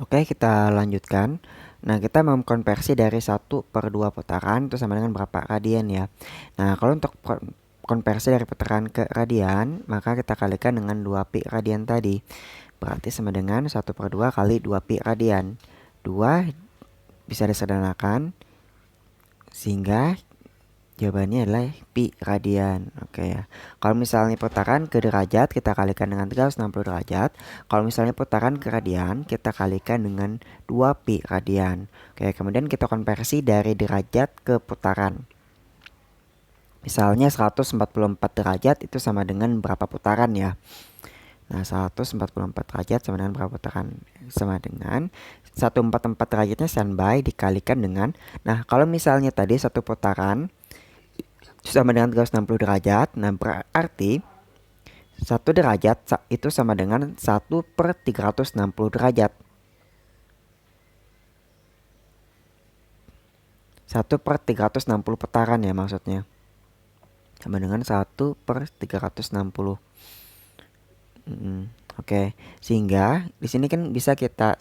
Oke, kita lanjutkan. Nah, kita mengkonversi dari 1/2 putaran itu sama dengan berapa radian ya. Nah, kalau untuk konversi dari putaran ke radian, maka kita kalikan dengan 2pi radian tadi. Berarti sama dengan 1/2 kali 2pi radian. 2 bisa disederhanakan sehingga jawabannya adalah pi radian. Oke ya. Kalau misalnya putaran ke derajat kita kalikan dengan 360 derajat. Kalau misalnya putaran ke radian kita kalikan dengan 2 pi radian. Oke, kemudian kita konversi dari derajat ke putaran. Misalnya 144 derajat itu sama dengan berapa putaran ya? Nah, 144 derajat sama dengan berapa putaran? Sama dengan 144 derajatnya standby dikalikan dengan, nah kalau misalnya tadi satu putaran sama dengan 360 derajat. Nah, berarti 1 derajat itu sama dengan 1/360 derajat. 1/360 putaran ya maksudnya. Sama dengan 1/360. Oke, sehingga di sini kan bisa kita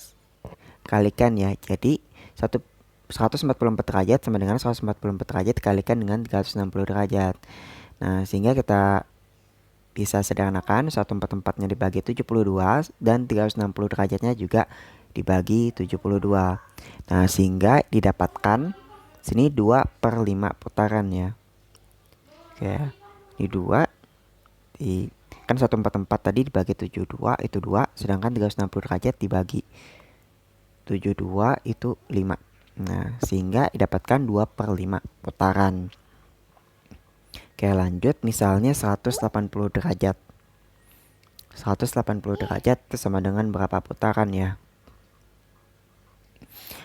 kalikan ya. Jadi 144 derajat sama dengan 144 derajat dikalikan dengan 360 derajat. Nah, sehingga kita bisa sederhanakan 144-nya dibagi 72 dan 360 derajatnya juga dibagi 72. Nah, sehingga didapatkan sini 2/5 putaran ya. Oke, ini 2 kan 144 tadi dibagi 72 itu 2, sedangkan 360 derajat dibagi 72 itu 5. Nah, sehingga didapatkan 2/5 putaran. Oke, lanjut misalnya 180 derajat. 180 derajat itu sama dengan berapa putaran ya?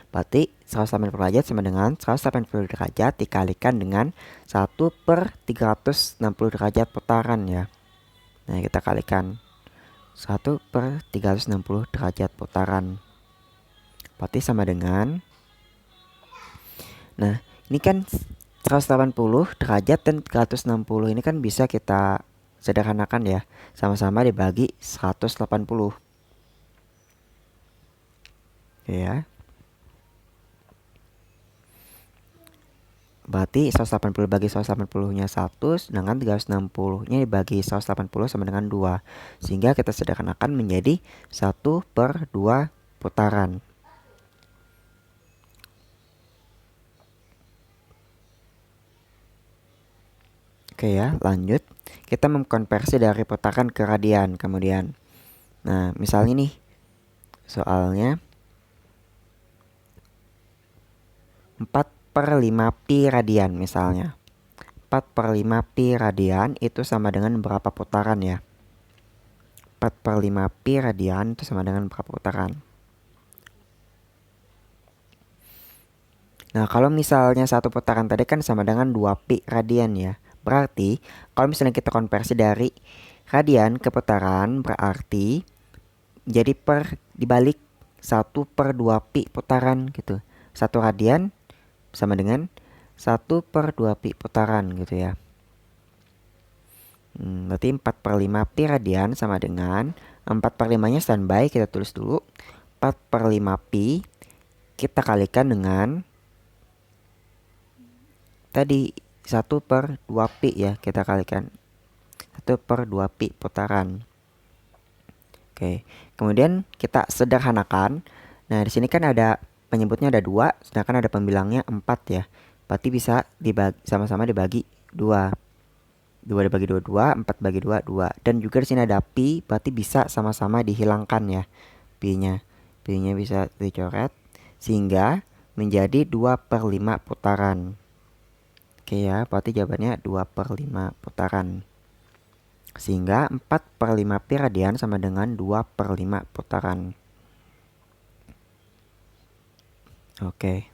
Berarti 180 derajat sama dengan 180 derajat dikalikan dengan 1/360 derajat putaran ya. Nah, kita kalikan 1/360 derajat putaran. Berarti sama dengan, nah ini kan 180 derajat dan 360 ini kan bisa kita sederhanakan ya. Sama-sama dibagi 180. Ya. Berarti 180 bagi 180-nya 1, sedangkan 360-nya dibagi 180 sama dengan 2. Sehingga kita sederhanakan menjadi 1/2 putaran. Oke ya, lanjut. Kita mengkonversi dari putaran ke radian kemudian. Nah, misalnya nih, soalnya 4/5 pi radian misalnya. 4/5 pi radian itu sama dengan berapa putaran ya? 4/5 pi radian itu sama dengan berapa putaran? Nah, kalau misalnya satu putaran tadi kan sama dengan 2 pi radian ya. Berarti kalau misalnya kita konversi dari radian ke putaran, berarti jadi dibalik 1/2 pi putaran gitu. 1 radian sama dengan 1/2 pi putaran gitu ya. Berarti 4/5 pi radian sama dengan 4/5-nya standby, kita tulis dulu. 4/5 pi kita kalikan dengan tadi 1/2 pi ya, kita kalikan 1/2 pi putaran. Oke, kemudian kita sederhanakan. Nah, di sini kan ada penyebutnya ada 2, sedangkan ada pembilangnya 4 ya. Berarti bisa dibagi sama-sama dibagi 2. 2 dibagi 2 2, 4 bagi 2 2. Dan juga di sini ada pi, berarti bisa sama-sama dihilangkan ya. Pi-nya. Pi-nya bisa dicoret sehingga menjadi 2/5 putaran. Oke ya, berarti jawabannya 2/5 putaran. Sehingga 4/5 pi radian sama dengan 2/5 putaran. Oke.